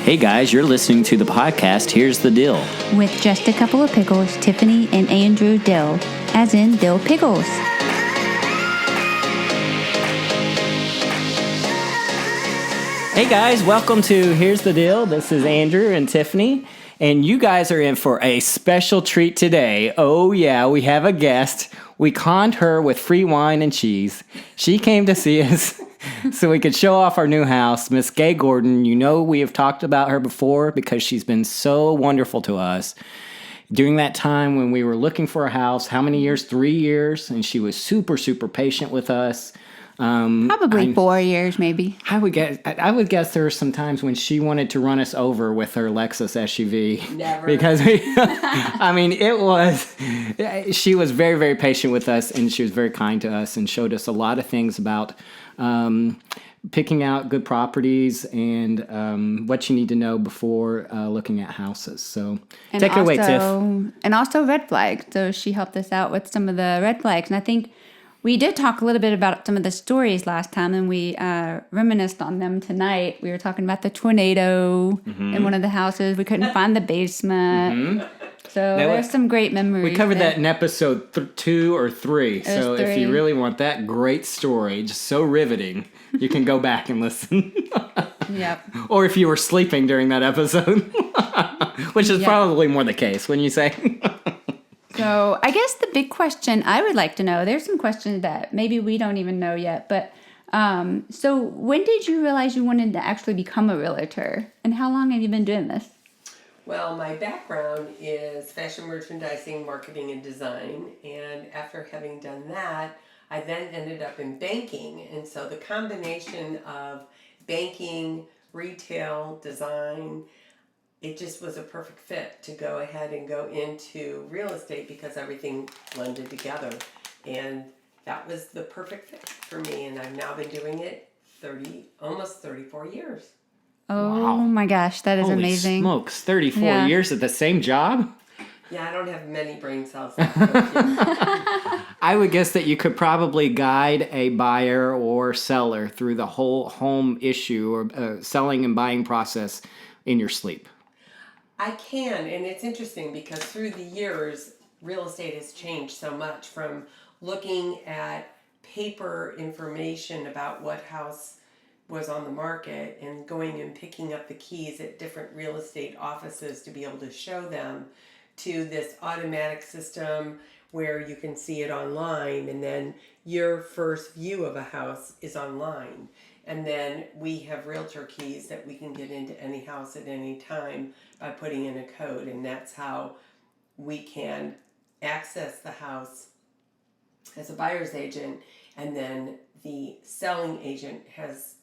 Hey guys, you're listening to the podcast, Here's the Dill. With just a couple of pickles, Tiffany and Andrew Dill, as in Dill Pickles. Hey guys, welcome to Here's the Dill. This is Andrew and Tiffany, and you guys are in for a special treat today. Oh yeah, we have a guest. We conned her with free wine and cheese. She came to see us so we could show off our new house, Miss Gay Gordon. You know we have talked about her before because she's been so wonderful to us. During that time when we were looking for a house, how many years? 3 years, and she was super patient with us. Probably 4 years, maybe. I would guess there were some times when she wanted to run us over with her Lexus SUV. Never. Because she was very patient with us, and she was very kind to us and showed us a lot of things about picking out good properties and what you need to know before looking at houses. So take it away, Tiff. And also red flags. So she helped us out with some of the red flags. And I think we did talk a little bit about some of the stories last time, and we reminisced on them tonight. We were talking about the tornado in one of the houses. We couldn't find the basement. So there's some great memories. We covered that in episode 2 or 3. So 3. If you really want that great story, just so riveting, you can go back and listen. Yep. Or if you were sleeping during that episode, which is probably more the case, wouldn't you say? So I guess the big question I would like to know, there's some questions that maybe we don't even know yet, but so when did you realize you wanted to actually become a realtor? And how long have you been doing this? Well, my background is fashion merchandising, marketing, and design. And after having done that, I then ended up in banking. And so the combination of banking, retail, design, it just was a perfect fit to go ahead and go into real estate because everything blended together. And that was the perfect fit for me. And I've now been doing it almost 34 years. Oh Wow. my gosh, that is Holy amazing. smokes, 34 years at the same job? Yeah, I don't have many brain cells. I would guess that you could probably guide a buyer or seller through the whole home issue or selling and buying process in your sleep. I can, and it's interesting because through the years, real estate has changed so much from looking at paper information about what house was on the market and going and picking up the keys at different real estate offices to be able to show them to this automatic system where you can see it online, and then your first view of a house is online. And then we have Realtor keys that we can get into any house at any time by putting in a code, and that's how we can access the house as a buyer's agent, and then the selling agent has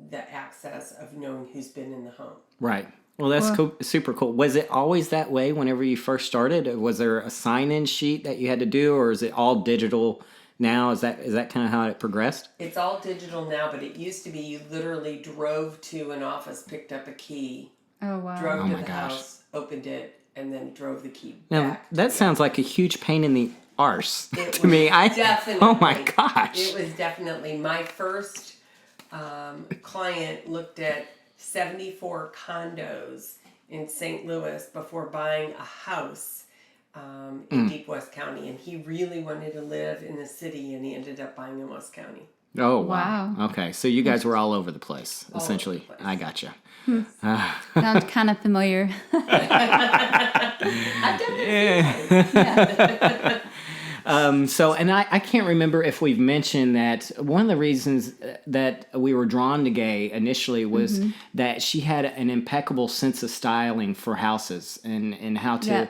the access of knowing who's been in the home. Right. Well, that's super cool. Was it always that way whenever you first started? Was there a sign-in sheet that you had to do, or is it all digital now? Is that kind of how it progressed? It's all digital now, but it used to be you literally drove to an office, picked up a key, Oh, wow. drove to the house, opened it, and then drove the key Now, back. that sounds like a huge pain in the arse It to me. definitely, Oh my gosh. It was definitely my first client looked at 74 condos in St. Louis before buying a house in Deep West County, and he really wanted to live in the city, and he ended up buying in West County. Oh, wow. Okay, so you guys were all over the place, essentially. Over the place. I gotcha. Sounds kind of familiar. I've done it. And I can't remember if we've mentioned that one of the reasons that we were drawn to Gay initially was that she had an impeccable sense of styling for houses and how to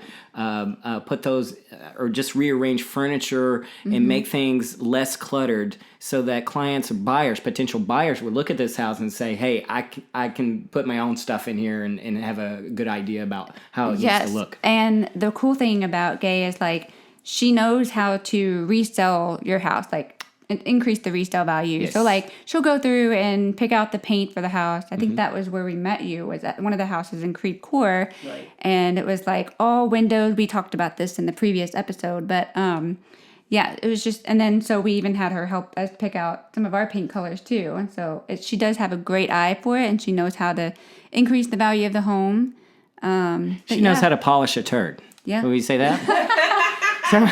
put those or just rearrange furniture and make things less cluttered so that clients or buyers, potential buyers, would look at this house and say, hey, I can put my own stuff in here and have a good idea about how it needs to look. And the cool thing about Gay is like, she knows how to resell your house, like increase the resale value. Yes. So like she'll go through and pick out the paint for the house. I think that was where we met you, was at one of the houses in Creve Coeur. Right. And it was like all windows. We talked about this in the previous episode, but yeah, it was just, and then so we even had her help us pick out some of our paint colors too. And so she does have a great eye for it, and she knows how to increase the value of the home. She knows how to polish a turd. Yeah. Will you say that? So,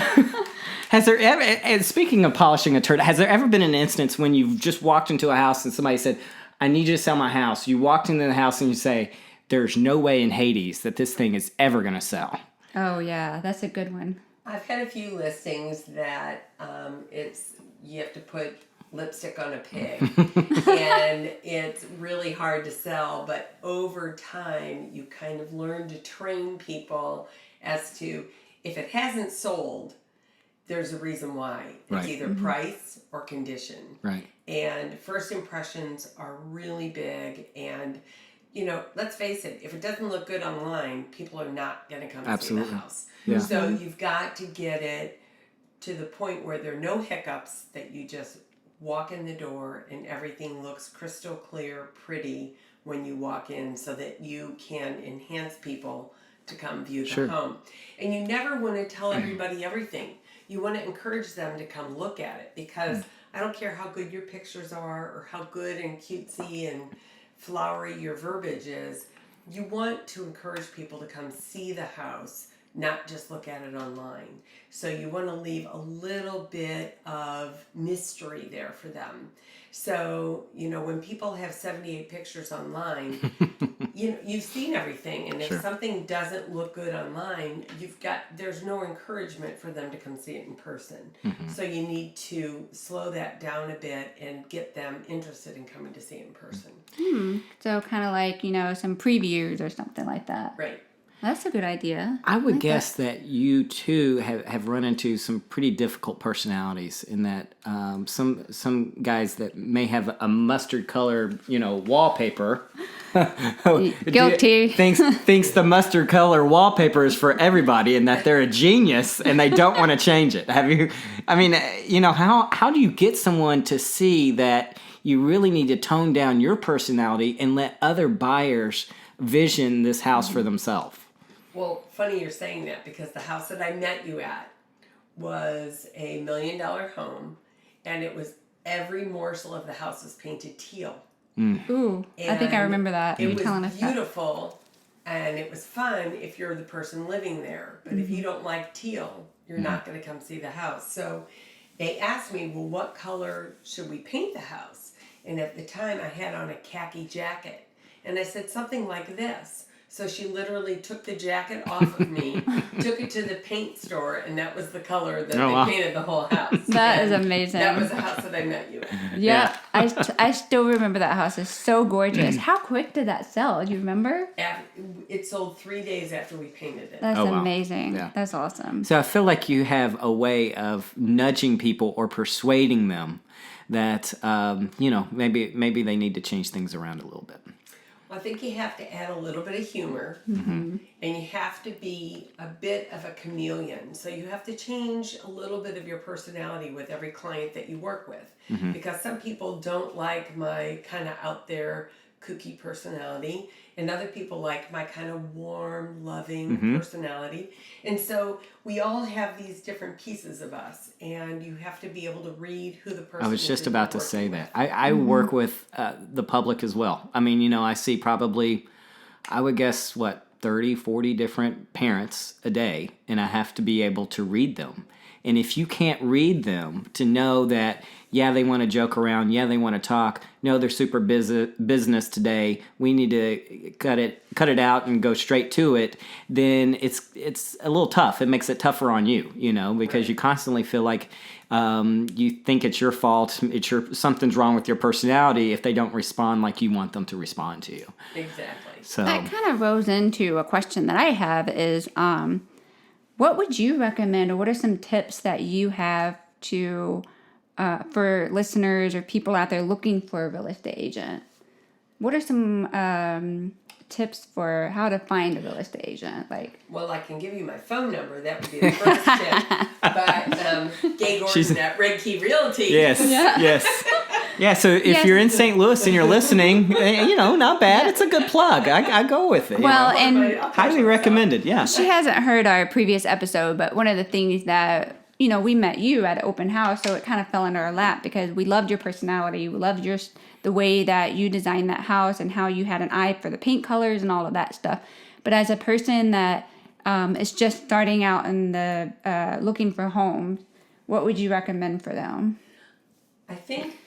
has there ever, and speaking of polishing a turd, has there ever been an instance when you've just walked into a house and somebody said, I need you to sell my house. You walked into the house and you say, there's no way in Hades that this thing is ever going to sell. Oh, yeah, that's a good one. I've had a few listings that you have to put lipstick on a pig, and it's really hard to sell. But over time, you kind of learn to train people as to if it hasn't sold, there's a reason why. It's either price or condition. Right. And first impressions are really big. And let's face it, if it doesn't look good online, people are not going to come see the house. Yeah. So you've got to get it to the point where there are no hiccups, that you just walk in the door and everything looks crystal clear, pretty when you walk in, so that you can enhance people to come view the home. And you never want to tell everybody everything. You want to encourage them to come look at it, because I don't care how good your pictures are or how good and cutesy and flowery your verbiage is. You want to encourage people to come see the house, not just look at it online. So you want to leave a little bit of mystery there for them. So, when people have 78 pictures online, you've seen everything. And if something doesn't look good online, there's no encouragement for them to come see it in person. Mm-hmm. So you need to slow that down a bit and get them interested in coming to see it in person. So kind of like, some previews or something like that. Right. That's a good idea. I would guess that you too have run into some pretty difficult personalities, in that some guys that may have a mustard color, wallpaper. Guilty. thinks the mustard color wallpaper is for everybody, and that they're a genius and they don't want to change it. Have you? I mean, how do you get someone to see that you really need to tone down your personality and let other buyers vision this house for themselves? Well, funny you're saying that, because the house that I met you at was a $1 million home, and it was every morsel of the house was painted teal. Ooh, and I think I remember that. It was beautiful, and it was fun if you're the person living there. But if you don't like teal, you're not going to come see the house. So they asked me, well, what color should we paint the house? And at the time, I had on a khaki jacket. And I said, something like this. So she literally took the jacket off of me, took it to the paint store, and that was the color that they painted the whole house. That is amazing. That was the house that I met you at. Yeah. I still remember that house. It's so gorgeous. How quick did that sell? Do you remember? It sold 3 days after we painted it. That's amazing. Yeah. That's awesome. So I feel like you have a way of nudging people or persuading them that, maybe they need to change things around a little bit. I think you have to add a little bit of humor, and you have to be a bit of a chameleon. So you have to change a little bit of your personality with every client that you work with, because some people don't like my kind of out there kooky personality, and other people like my kind of warm, loving personality. And so we all have these different pieces of us, and you have to be able to read who the person is. I was just about to say that. I work with the public as well. I mean, I see probably, I would guess, 30, 40 different parents a day, and I have to be able to read them. And if you can't read them to know that, yeah, they want to joke around, yeah, they want to talk, no, they're super business today, we need to cut it out and go straight to it, then it's a little tough. It makes it tougher on you, because you constantly feel like you think it's your fault, something's wrong with your personality if they don't respond like you want them to respond to you. Exactly. So that kind of rose into a question that I have is, what would you recommend, or what are some tips that you have to for listeners or people out there looking for a real estate agent? What are some tips for how to find a real estate agent? Well, I can give you my phone number. That would be the first tip. But Gay Gordon at Red Key Realty. Yes, yes. Yeah, so if you're in St. Louis and you're listening, not bad. It's a good plug. I go with it. Well, and highly recommended, yeah. She hasn't heard our previous episode, but one of the things that we met you at an open house, so it kind of fell into our lap because we loved your personality. We loved the way that you designed that house and how you had an eye for the paint colors and all of that stuff. But as a person that is just starting out in the looking for homes, what would you recommend for them? I think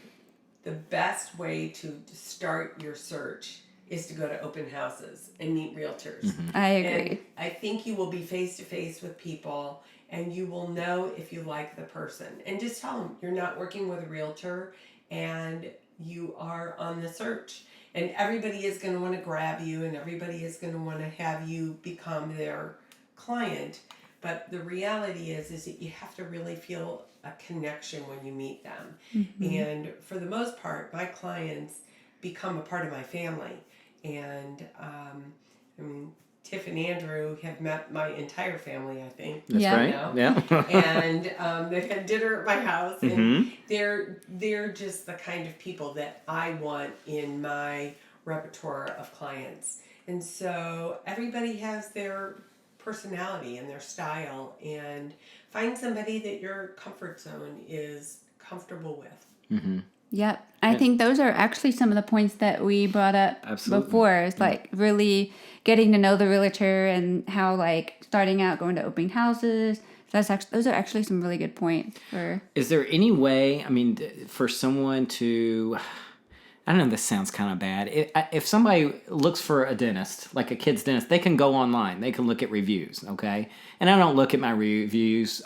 the best way to start your search is to go to open houses and meet realtors. I agree. And I think you will be face to face with people and you will know if you like the person. And just tell them you're not working with a realtor and you are on the search. And everybody is going to want to grab you and everybody is going to want to have you become their client. But the reality is that you have to really feel a connection when you meet them. And for the most part, my clients become a part of my family. And I mean, Tiff and Andrew have met my entire family, I think. That's right. Yeah. And they've had dinner at my house. And they're just the kind of people that I want in my repertoire of clients. And so everybody has their personality and their style, and find somebody that your comfort zone is comfortable with. Yep. I think those are actually some of the points that we brought up before. It's like really getting to know the realtor and how like starting out going to open houses. Those are actually some really good points. Is there any way, I mean, for someone to, I don't know, this sounds kind of bad. If somebody looks for a dentist, like a kid's dentist, they can go online. They can look at reviews, okay? And I don't look at my reviews,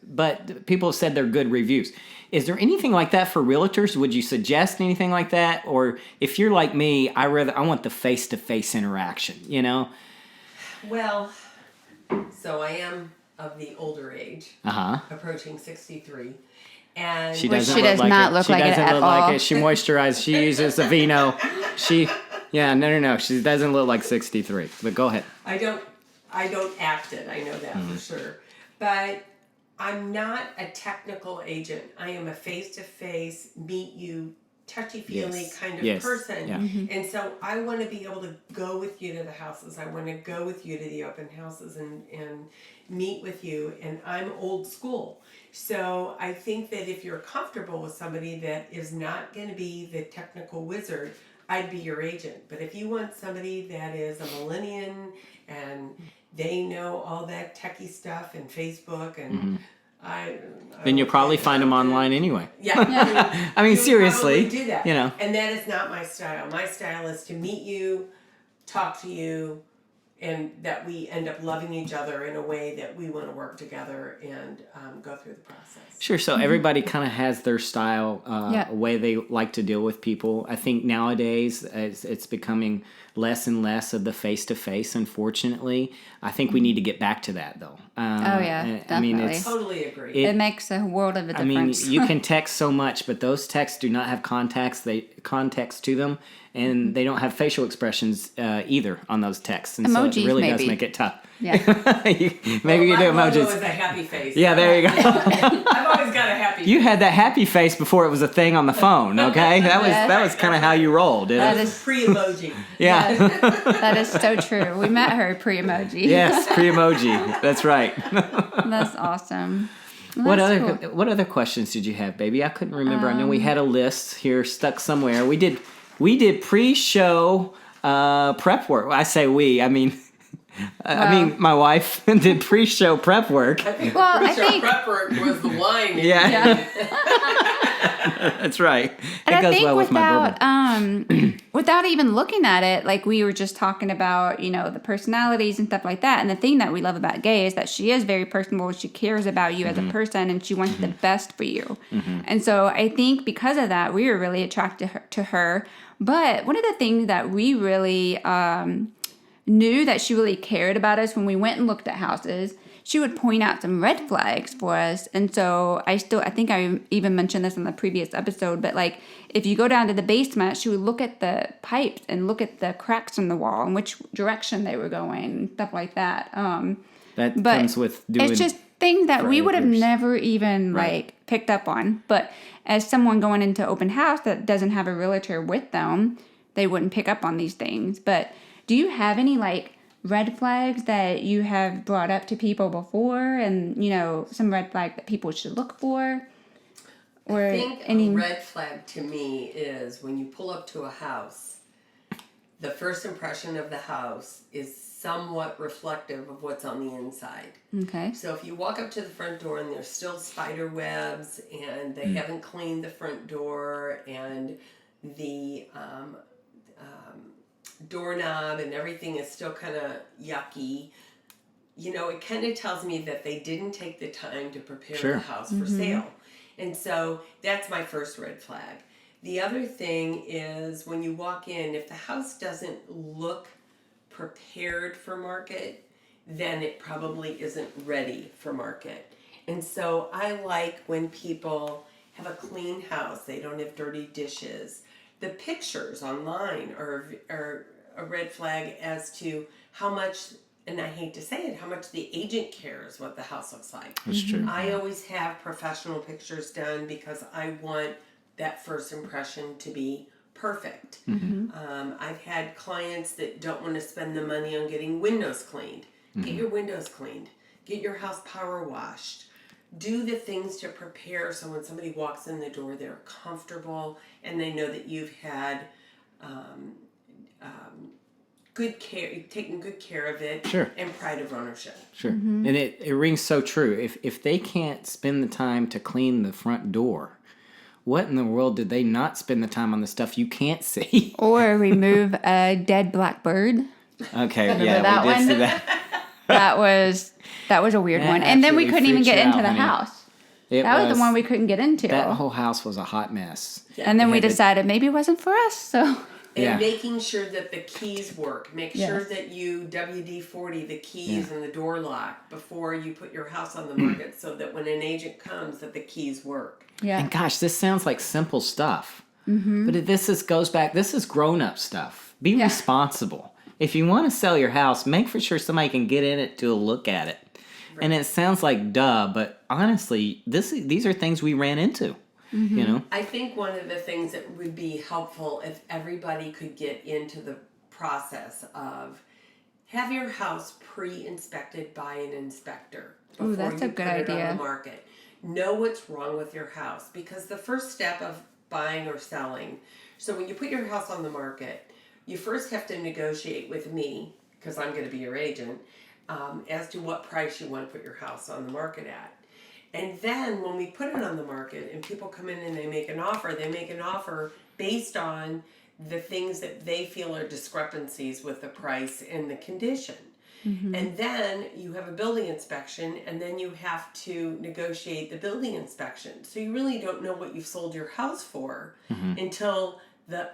but people have said they're good reviews. Is there anything like that for realtors? Would you suggest anything like that? Or if you're like me, I want the face-to-face interaction, Well, so I am of the older age, approaching 63. And she does not look like it at all. She moisturizes. She uses Aveeno. She doesn't look like 63. But go ahead. I don't act it. I know that for sure. But I'm not a technical agent. I am a face-to-face, meet you, touchy-feely kind of person. Yeah. And so I want to be able to go with you to the houses. I want to go with you to the open houses and meet with you. And I'm old school. So I think that if you're comfortable with somebody that is not going to be the technical wizard, I'd be your agent. But if you want somebody that is a millennial and they know all that techie stuff and Facebook and then you'll probably find them online anyway. Yeah. I mean, seriously. Do that. You know. And that is not my style. My style is to meet you, talk to you, and that we end up loving each other in a way that we want to work together and go through the process. Sure. So everybody kind of has their style, way they like to deal with people. I think nowadays it's becoming less and less of the face-to-face, unfortunately. I think we need to get back to that, though. Definitely. I mean, Totally agree. It makes a world of a difference. I mean, you can text so much, but those texts do not have context to them, and they don't have facial expressions either on those texts. And emojis, so it really maybe. does make it tough. Yeah. Maybe you do my emojis. logo is a happy face. Yeah, there you go. I've always got a happy face. You had that happy face before it was a thing on the phone, okay? That was kind of how you rolled. That is pre-emoji. Yeah. That is so true. We met her pre-emoji. Yes, pre-emoji. That's right. That's awesome. Well, What that's other cool. What other questions did you have, baby? I couldn't remember. I know we had a list here stuck somewhere. We did pre-show prep work. I say we. I mean my wife did pre-show prep work. I think Well, I pre-show think- prep work was the wine. Yeah. That's right. And It I goes think well with my bourbon. without even looking at it, like we were just talking about, the personalities and stuff like that. And the thing that we love about Gay is that she is very personable. She cares about you as a person and she wants the best for you. And so I think because of that, we were really attracted to her. But one of the things that we really knew that she really cared about us when we went and looked at houses, she would point out some red flags for us. And so I think I even mentioned this in the previous episode, but like if you go down to the basement, she would look at the pipes and look at the cracks in the wall and which direction they were going and stuff like that. That But comes with doing. it's just things that we would have years. never even like picked up on. But as someone going into open house that doesn't have a realtor with them, they wouldn't pick up on these things. But do you have any like red flags that you have brought up to people before, and some red flag that people should look for? Or I think a red flag to me is when you pull up to a house, the first impression of the house is somewhat reflective of what's on the inside. Okay. So if you walk up to the front door and there's still spider webs and they haven't cleaned the front door and the doorknob and everything is still kind of yucky, it kind of tells me that they didn't take the time to prepare the house for sale. And so that's my first red flag. The other thing is when you walk in, if the house doesn't look prepared for market, then it probably isn't ready for market. And so I like when people have a clean house, they don't have dirty dishes. The pictures online are a red flag as to how much, and I hate to say it, how much the agent cares what the house looks like. That's true. I always have professional pictures done because I want that first impression to be perfect. I've had clients that don't want to spend the money on getting windows cleaned. Get your windows cleaned. Get your house power washed. Do the things to prepare so when somebody walks in the door, they're comfortable and they know that you've had good care, you've taken good care of it, and pride of ownership. Sure. And it rings so true. If they can't spend the time to clean the front door, what in the world did they not spend the time on the stuff you can't see? Or remove a dead blackbird. Okay, Remember yeah, that we did one? see that. that was a weird That one. And then we absolutely couldn't even freaks get you into out, the honey. house. It That was the one we couldn't get into. That whole house was a hot mess. And then It we had the- decided maybe it wasn't for us. So And making sure that the keys work. Make sure Yes. that you WD-40 the keys and the door lock before you put your house on the market so that when an agent comes that the keys work. yeah. And gosh, this sounds like simple stuff. But this is grown-up stuff. Be responsible. If you want to sell your house, make for sure somebody can get in it to look at it. Right. And it sounds like duh, but honestly, these are things we ran into. I think one of the things that would be helpful if everybody could get into the process of have your house pre-inspected by an inspector before Ooh, that's you a good put it on idea. the market. Know what's wrong with your house, because the first step of buying or selling, so when you put your house on the market, you first have to negotiate with me, because I'm going to be your agent, as to what price you want to put your house on the market at. And then when we put it on the market and people come in and they make an offer based on the things that they feel are discrepancies with the price and the condition. And then you have a building inspection, and then you have to negotiate the building inspection. So you really don't know what you've sold your house for until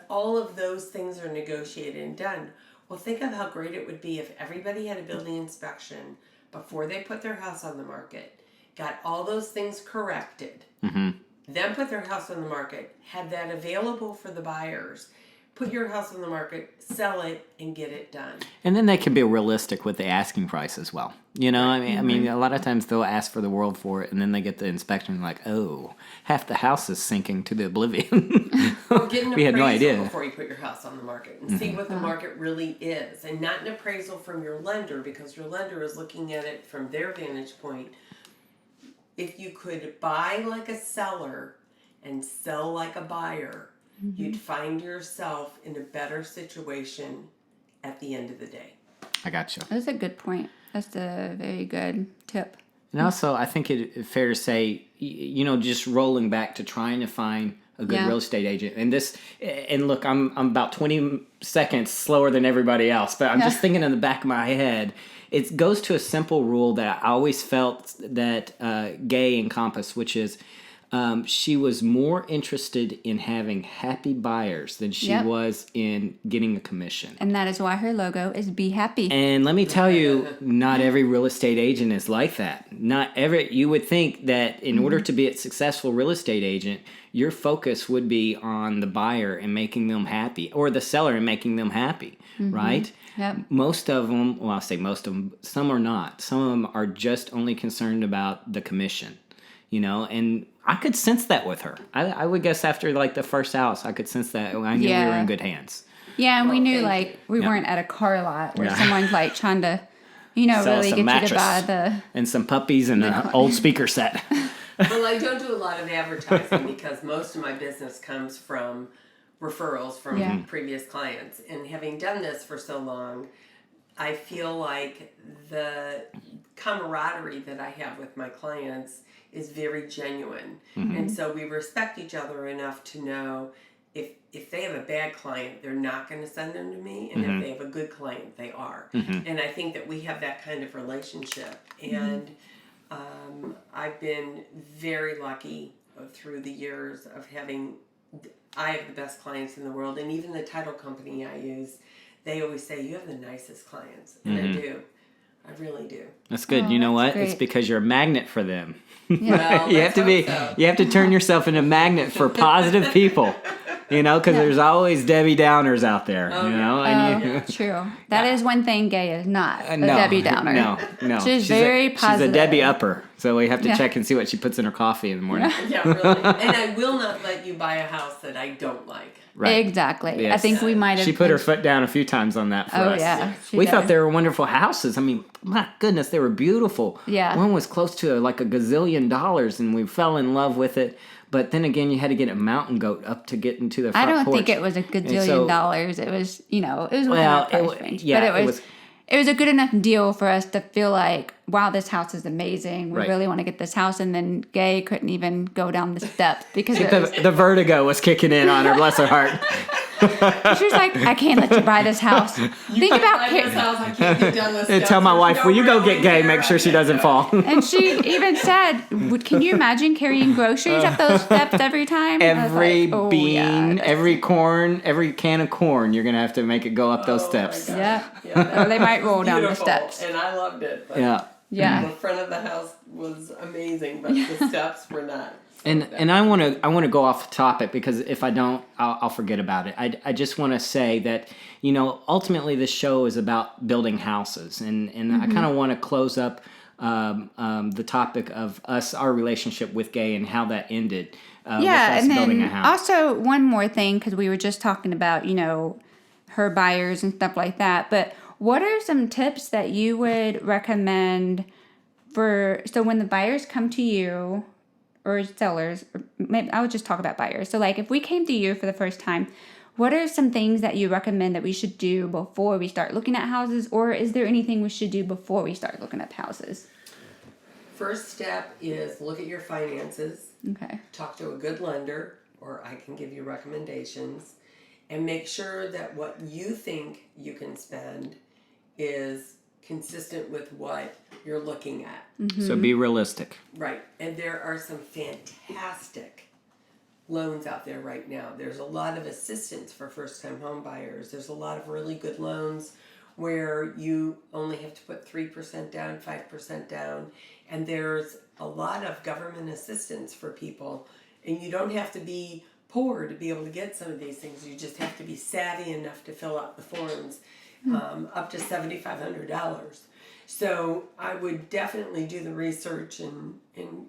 all of those things are negotiated and done. Well, think of how great it would be if everybody had a building inspection before they put their house on the market, got all those things corrected, then put their house on the market, had that available for the buyers, put your house on the market, sell it, and get it done. And then they can be realistic with the asking price as well. I mean, a lot of times they'll ask for the world for it, and then they get the inspection and like, oh, half the house is sinking to the oblivion. Or get an We had no appraisal idea. before you put your house on the market and see what the market really is. And not an appraisal from your lender, because your lender is looking at it from their vantage point. If you could buy like a seller and sell like a buyer, you'd find yourself in a better situation at the end of the day. I got you. That's a good point. That's a very good tip. And also, I think it's fair to say, just rolling back to trying to find a good real estate agent. And look, I'm about 20 seconds slower than everybody else, but I'm just thinking in the back of my head, it goes to a simple rule that I always felt that Gay encompassed, which is she was more interested in having happy buyers than she was in getting a commission. And that is why her logo is Be Happy. And let me tell you, not every real estate agent is like that. You would think that in order to be a successful real estate agent, your focus would be on the buyer and making them happy, or the seller and making them happy, right? Yep. Most of them, well, I'll say most of them, some are not. Some of them are just only concerned about the commission, and I could sense that with her. I would guess after like the first house, I could sense that I knew we were in good hands. Yeah, and we Well, knew thank like we Yeah. weren't at a car lot where Yeah. someone's like trying to, Sell really some get mattress you to buy the. and some puppies and an old speaker set. Well, I don't do a lot of advertising because most of my business comes from referrals from Yeah. previous clients. And having done this for so long, I feel like the camaraderie that I have with my clients is very genuine. And so we respect each other enough to know if they have a bad client, they're not going to send them to me. And if they have a good client, they are. And I think that we have that kind of relationship. And I've been very lucky through the years of I have the best clients in the world. And even the title company I use, they always say, you have the nicest clients. And I do. I really do. That's good. Oh, You know that's what? It's great. because you're a magnet for them. Well, You have to be. so. You have to turn yourself into a magnet for positive people. Because there's always Debbie Downers out there. And True. That is one thing Gay is not. A no, Debbie Downer. No. She's very positive. She's a Debbie Upper. So we have to check and see what she puts in her coffee in the morning. Yeah, really. And I will not let you buy a house that I don't like. Right. Exactly. I Yes. think we might have. She put her foot down a few times on that for Oh us. yeah. she We thought does. they were wonderful houses. I mean, my goodness, they were beautiful. Yeah. One was close to like $1 gazillion, and we fell in love with it. But then again, you had to get a mountain goat up to get into the front I don't porch. think it was $1 gazillion. so- It was, it was within Well, our price it- range. yeah, but it was- it was a good enough deal for us to feel like, wow, this house is amazing. We Right. really want to get this house. And then Gay couldn't even go down the steps because it was, the vertigo was kicking in on her, bless her heart. she was like, I can't let you buy this house. Think about Buy this house, I can't get down the And steps. tell my There's wife, no will you go railing get Gay, here. make sure she doesn't fall. And she even said, can you imagine carrying groceries up those steps every time? I was Every like, oh, bean, yeah. every corn, every can of corn, you're going to have to make it go up those Oh, steps. my Yeah. Yeah. Or they might roll down the Beautiful, steps. and I loved it. But Yeah. Yeah. The front of the house was amazing, but the steps were not. And I want to go off topic because if I don't, I'll forget about it. I just want to say that ultimately this show is about building houses, and I kind of want to close up the topic of our relationship with Gay and how that ended. With us And building then a house. also one more thing, because we were just talking about, her buyers and stuff like that. But what are some tips that you would recommend so when the buyers come to you, or sellers, or maybe I would just talk about buyers. So like if we came to you for the first time, what are some things that you recommend that we should do before we start looking at houses? Or is there anything we should do before we start looking at houses? First step is look at your finances. Okay. Talk to a good lender, or I can give you recommendations, and make sure that what you think you can spend is consistent with what you're looking at. So be realistic. Right. And there are some fantastic loans out there right now. There's a lot of assistance for first-time home buyers. There's a lot of really good loans where you only have to put 3% down, 5% down, and there's a lot of government assistance for people. And you don't have to be poor to be able to get some of these things. You just have to be savvy enough to fill out the forms, up to $7,500. So I would definitely do the research and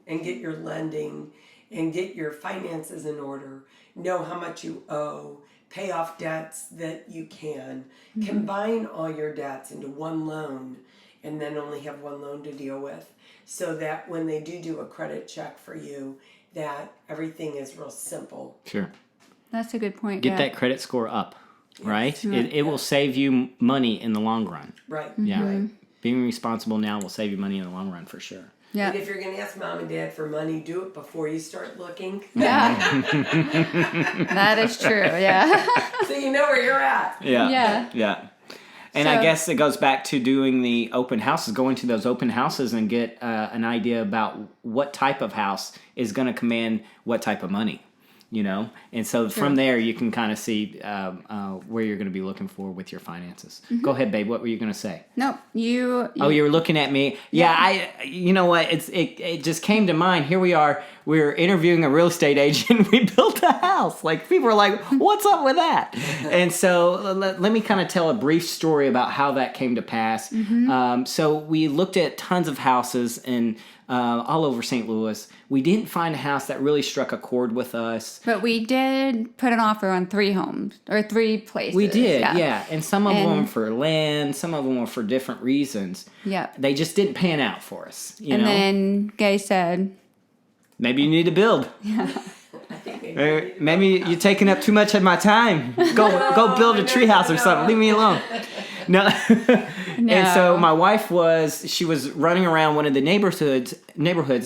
get your lending and get your finances in order. Know how much you owe. Pay off debts that you can. Combine all your debts into one loan and then only have one loan to deal with, so that when they do a credit check for you, that everything is real simple. Sure. That's a good point. Get that credit score up, right? It will save you money in the long run. Right. Yeah. Right. Being responsible now will save you money in the long run for sure. Yeah. And if you're going to ask mom and dad for money, do it before you start looking. Yeah. That is true. Yeah. So you know where you're at. Yeah. And I So- guess it goes back to doing the open houses, going to those open houses and get an idea about what type of house is going to command what type of money, And so from there, you can kind of see where you're going to be looking for with your finances. Go ahead, babe. What were you going to say? No, you. Oh, you were looking at me. Yeah, you know what? It just came to mind. Here we are. We're interviewing a real estate agent. We built a house. Like, people are like, what's up with that? And so let me kind of tell a brief story about how that came to pass. So we looked at tons of houses, and all over St. Louis. We didn't find a house that really struck a chord with us. But we did put an offer on 3 homes or 3 places. We did, yeah. And some of them were for land, some of them were for different reasons. Yep. They just didn't pan out for us, you know? And then Gay said, maybe you need to build. I think Maybe you're taking up too much of my time. Go build a treehouse or something. Leave me alone. No. And so my wife she was running around one of the neighborhoods,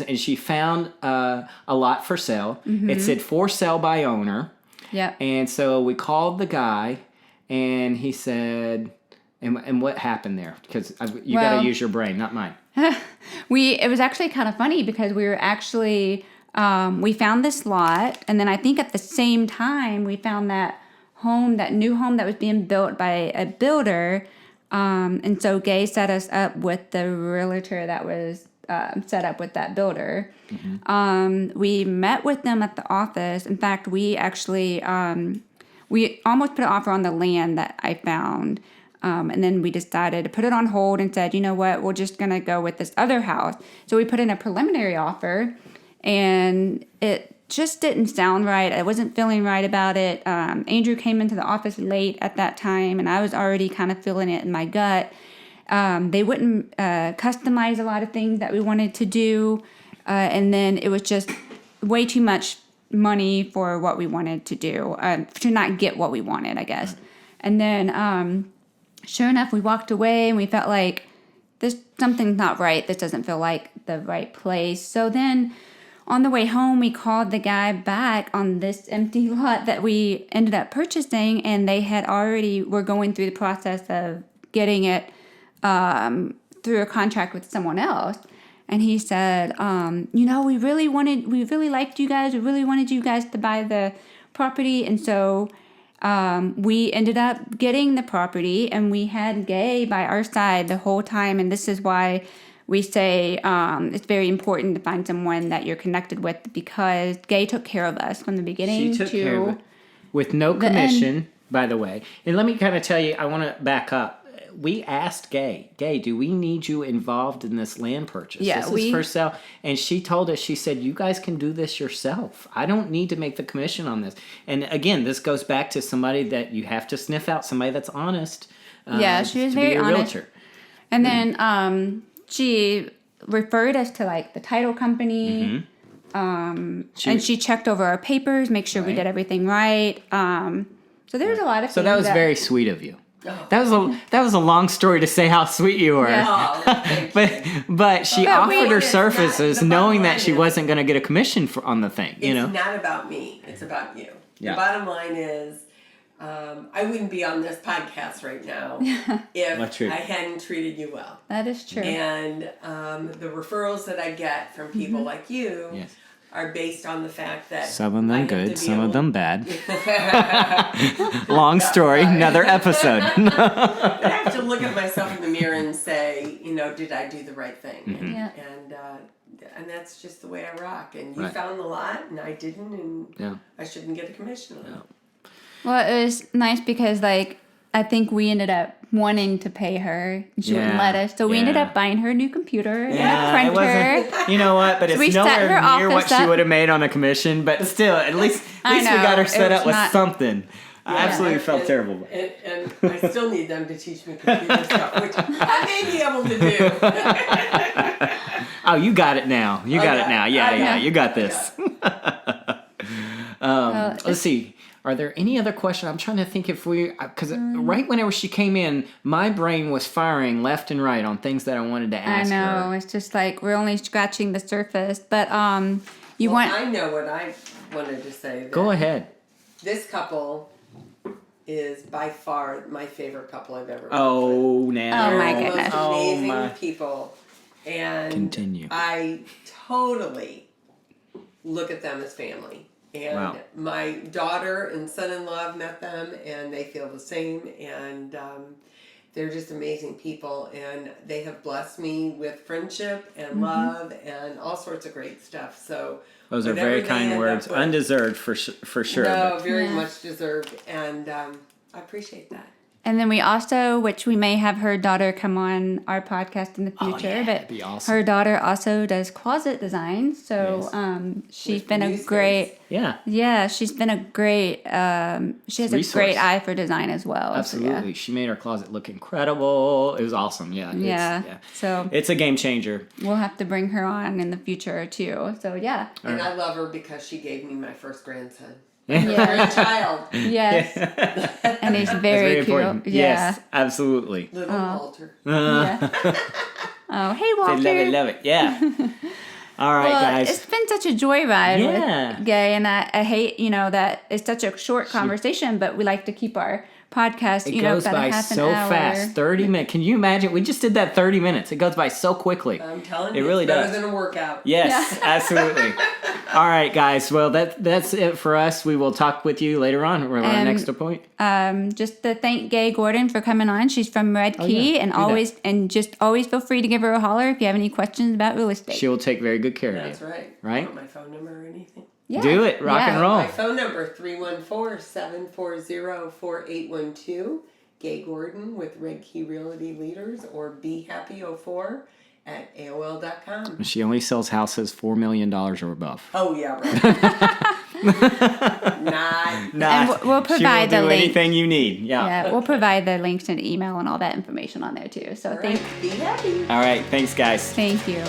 and she found a lot for sale. Mm-hmm. It said for sale by owner. Yep. And so we called the guy, and he said, and what happened there? Because you got to use your brain, not mine. It was actually kind of funny because we were actually, we found this lot, and then I think at the same time we found that new home that was being built by a builder. And so Gay set us up with the realtor that was set up with that builder. Mm-hmm. We met with them at the office. In fact, we actually, we almost put an offer on the land that I found. And then we decided to put it on hold and said, you know what, we're just going to go with this other house. So we put in a preliminary offer, and it just didn't sound right. I wasn't feeling right about it. Andrew came into the office late at that time, and I was already kind of feeling it in my gut. They wouldn't customize a lot of things that we wanted to do, and then it was just way too much money for what we wanted to do, to not get what we wanted, I guess. Right. And then, sure enough, we walked away, and we felt like something's not right. This doesn't feel like the right place. So then, on the way home, we called the guy back on this empty lot that we ended up purchasing, and they were going through the process of getting it through a contract with someone else. And he said, we really liked you guys. We really wanted you guys to buy the property. And so we ended up getting the property, and we had Gay by our side the whole time. And this is why we say it's very important to find someone that you're connected with, because Gay took care of us from the beginning. She took care of it with no commission, by the way. And let me kind of tell you, I want to back up. We asked Gay, do we need you involved in this land purchase? Yeah, this is for sale. And she told us, she said, you guys can do this yourself. I don't need to make the commission on this. And again, this goes back to somebody that you have to sniff out, somebody that's honest. She was very honest. Realtor. And then she referred us to like the title company. Mm-hmm. And she checked over our papers, make sure we did everything right. So there was a lot of things. So that was very sweet of you. That was a long story to say how sweet you were. Yeah. but she offered her services knowing that she wasn't going to get a commission on the thing. It's not about me. It's about you. Yeah. The bottom line is, I wouldn't be on this podcast right now if I hadn't treated you well. That is true. And the referrals that I get from people like you are based on the fact that some of them good, some of them bad. Long story, another episode. I have to look at myself in the mirror and say, did I do the right thing? Mm-hmm. And that's just the way I rock. And you found the lot, and I didn't, and I shouldn't get a commission on it. Well, it was nice because, I think we ended up wanting to pay her. She wouldn't let us. So we ended up buying her a new computer and a printer. You know what? But it's nowhere near what she would have made on a commission. But still, at least we got her set up with something. I absolutely felt terrible. And I still need them to teach me computer stuff, which I may be able to do. Oh, you got it now. You got it now. Yeah. You got this. Let's see. Are there any other questions? I'm trying to think because right whenever she came in, my brain was firing left and right on things that I wanted to ask her. I know. It's just we're only scratching the surface. But I know what I wanted to say. Go ahead. This couple is by far my favorite couple I've ever met. Oh, now. Oh, my goodness. Amazing people. And continue. I totally look at them as family. And my daughter and son-in-law have met them, and they feel the same. And they're just amazing people. And they have blessed me with friendship and love and all sorts of great stuff. So those are very kind words. Undeserved for sure. No, very much deserved. And I appreciate that. And then we also, which we may have her daughter come on our podcast in the future, yeah, but that'd be awesome. her daughter also does closet design. So she's been a great, she's been a great, she has Resource. a great eye for design as well. Absolutely. So, She made our closet look incredible. It was awesome. Yeah. So it's a game changer. we'll have to bring her on in the future too. So yeah. And I love her because she gave me my first grandson. Yeah. Grandchild. Yes. And he's very cute. Important. Yeah. Yes, absolutely. Little Walter. Yeah. Oh, hey, Walter. They love it. Yeah. All right, guys. It's been such a joyride Yeah. with Gay, and I hate, that it's such a short conversation, but we like to keep our podcast, It goes about by a half an so hour. fast. 30 minutes. Can you imagine? We just did that 30 minutes. It goes by so quickly. I'm telling It you, really it's better does. than a workout. Yes, absolutely. All right, guys. Well, that's it for us. We will talk with you later on. We're on our next point. Just to thank Gay Gordon for coming on. She's from Red Key, and always feel free to give her a holler if you have any questions about real estate. She will take very good care That's of you. right. Right? Want my phone number or anything? Yeah. Do it. Rock and roll. My phone number, 314-740-4812. Gay Gordon with Red Key Realty Leaders, or BeHappy04@AOL.com. She only sells houses $4 million or above. Oh, yeah, right. Not. And we'll provide she will the do link. anything you need. Yeah, we'll provide the links and email and all that information on there too. So All right, be happy. All right. Thanks, guys. thank you.